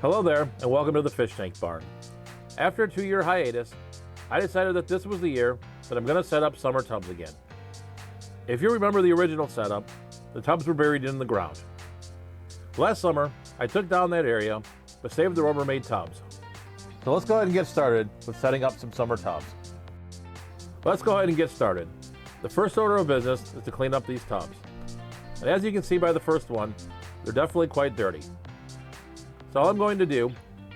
Hello there, and welcome to the Fish Tank Barn. After a 2-year hiatus, I decided that this was the year that I'm going to set up summer tubs again. If you remember the original setup, the tubs were buried in the ground. Last summer, I took down that area, but saved the Rubbermaid tubs. So let's go ahead and get started with setting up some summer tubs. Let's go ahead and get started. The first order of business is to clean up these tubs. And as you can see by the first one, they're definitely quite dirty. So all I'm going to do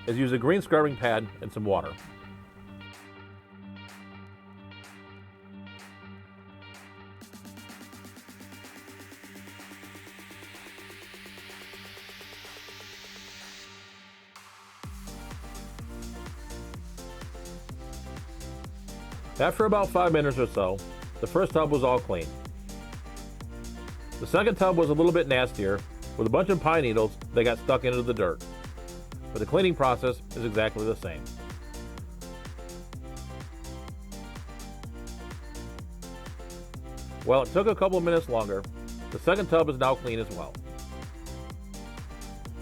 is use a green scrubbing pad and some water. After about 5 minutes or so, the first tub was all clean. The second tub was a little bit nastier, with a bunch of pine needles that got stuck into the dirt. But the cleaning process is exactly the same. While it took a couple of minutes longer, the second tub is now clean as well.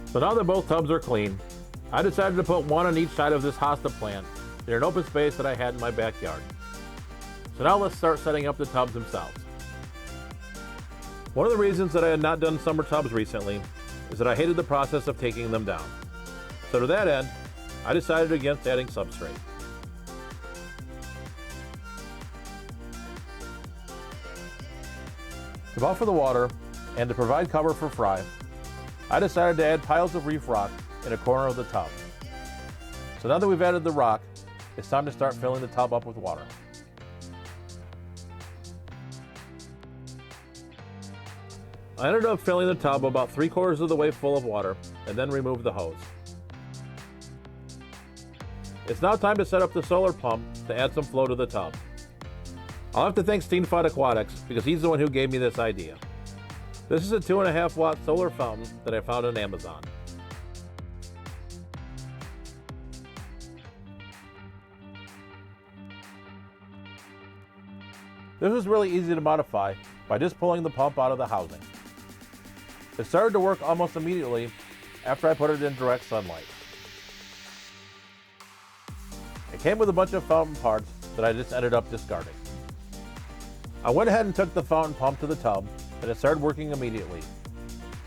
So now that both tubs are clean, I decided to put one on each side of this hosta plant in an open space that I had in my backyard. So now let's start setting up the tubs themselves. One of the reasons that I had not done summer tubs recently is that I hated the process of taking them down. So to that end, I decided against adding substrate. To buffer the water and to provide cover for fry, I decided to add piles of reef rock in a corner of the tub. So now that we've added the rock, it's time to start filling the tub up with water. I ended up filling the tub about 3/4 of the way full of water and then removed the hose. It's now time to set up the solar pump to add some flow to the tub. I'll have to thank Steenfod Aquatics because he's the one who gave me this idea. This is a 2.5 watt solar fountain that I found on Amazon. This is really easy to modify by just pulling the pump out of the housing. It started to work almost immediately after I put it in direct sunlight. It came with a bunch of fountain parts that I just ended up discarding. I went ahead and took the fountain pump to the tub, and it started working immediately.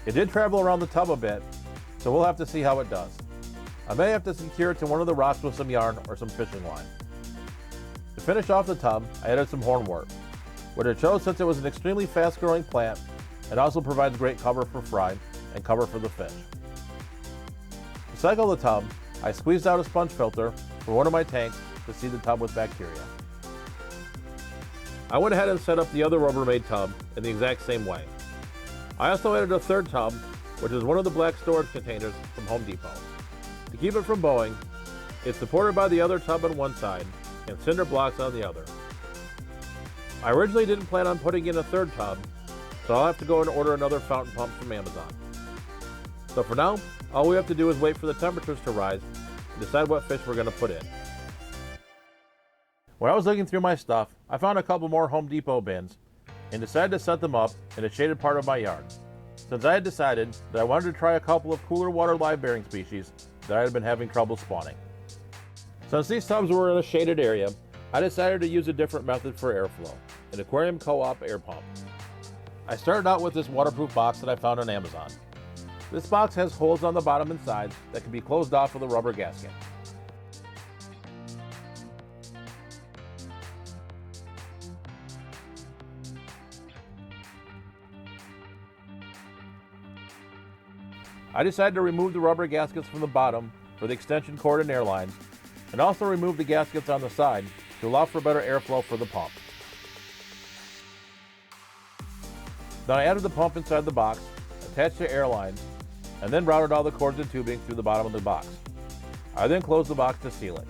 It did travel around the tub a bit, so we'll have to see how it does. I may have to secure it to one of the rocks with some yarn or some fishing line. To finish off the tub, I added some hornwort, which it chose since it was an extremely fast-growing plant and also provides great cover for fry and cover for the fish. To cycle the tub, I squeezed out a sponge filter for one of my tanks to seed the tub with bacteria. I went ahead and set up the other Rubbermaid tub in the exact same way. I also added a third tub, which is one of the black storage containers from Home Depot. To keep it from bowing, it's supported by the other tub on one side and cinder blocks on the other. I originally didn't plan on putting in a third tub, so I'll have to go and order another fountain pump from Amazon. So for now, all we have to do is wait for the temperatures to rise and decide what fish we're going to put in. When I was looking through my stuff, I found a couple more Home Depot bins and decided to set them up in a shaded part of my yard, since I had decided that I wanted to try a couple of cooler water live bearing species that I had been having trouble spawning. Since these tubs were in a shaded area, I decided to use a different method for airflow, an aquarium co-op air pump. I started out with this waterproof box that I found on Amazon. This box has holes on the bottom and sides that can be closed off with a rubber gasket. I decided to remove the rubber gaskets from the bottom for the extension cord and air lines, and also remove the gaskets on the side to allow for better airflow for the pump. Then I added the pump inside the box, attached the air lines, and then routed all the cords and tubing through the bottom of the box. I then closed the box to seal it.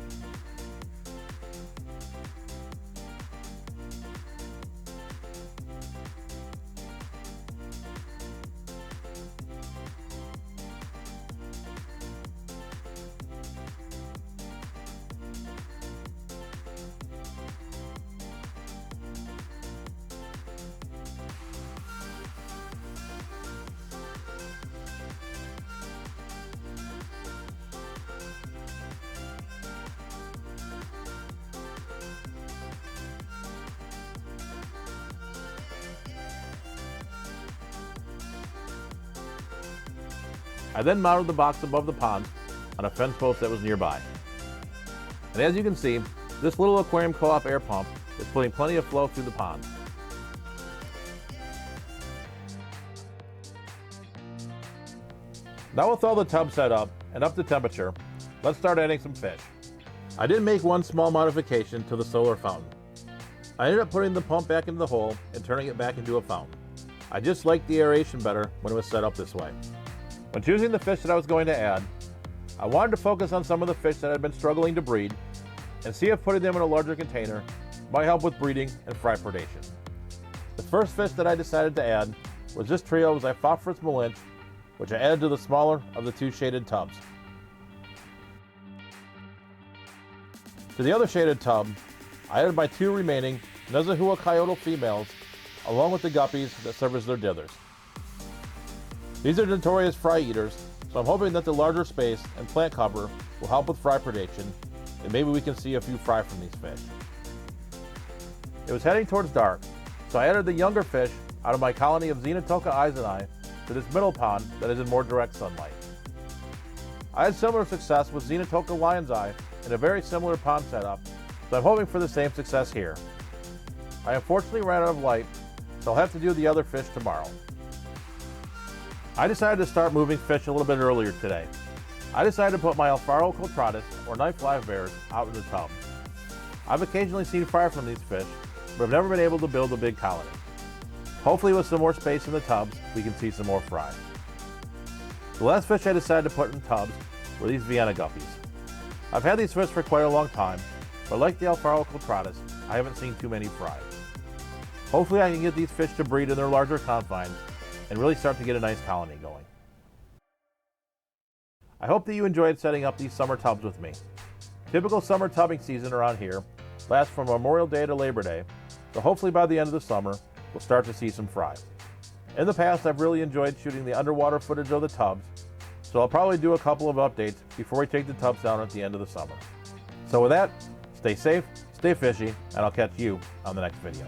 I then mounted the box above the pond on a fence post that was nearby. And as you can see, this little aquarium co-op air pump is putting plenty of flow through the pond. Now with all the tubs set up and up to temperature, let's start adding some fish. I did make one small modification to the solar fountain. I ended up putting the pump back into the hole and turning it back into a fountain. I just liked the aeration better when it was set up this way. When choosing the fish that I was going to add, I wanted to focus on some of the fish that had been struggling to breed and see if putting them in a larger container might help with breeding and fry predation. The first fish that I decided to add was this trio of Xiphophorus malinch, which I added to the smaller of the two shaded tubs. To the other shaded tub, I added my two remaining Nezahua coyote females along with the guppies that serve as their dithers. These are notorious fry eaters, so I'm hoping that the larger space and plant cover will help with fry predation, and maybe we can see a few fry from these fish. It was heading towards dark, so I added the younger fish out of my colony of Xenotoca eiseni to this middle pond that is in more direct sunlight. I had similar success with Xenotoca lion's eye in a very similar pond setup, so I'm hoping for the same success here. I unfortunately ran out of light, so I'll have to do the other fish tomorrow. I decided to start moving fish a little bit earlier today. I decided to put my Alfaro cultratus, or knife live bears, out in the tub. I've occasionally seen fry from these fish, but I've never been able to build a big colony. Hopefully with some more space in the tubs, we can see some more fry. The last fish I decided to put in tubs were these Vienna guppies. I've had these fish for quite a long time, but like the Alfaro cultratus, I haven't seen too many fry. Hopefully I can get these fish to breed in their larger confines and really start to get a nice colony going. I hope that you enjoyed setting up these summer tubs with me. Typical summer tubbing season around here lasts from Memorial Day to Labor Day, so hopefully by the end of the summer, we'll start to see some fry. In the past, I've really enjoyed shooting the underwater footage of the tubs, so I'll probably do a couple of updates before we take the tubs down at the end of the summer. So with that, stay safe, stay fishy, and I'll catch you on the next video.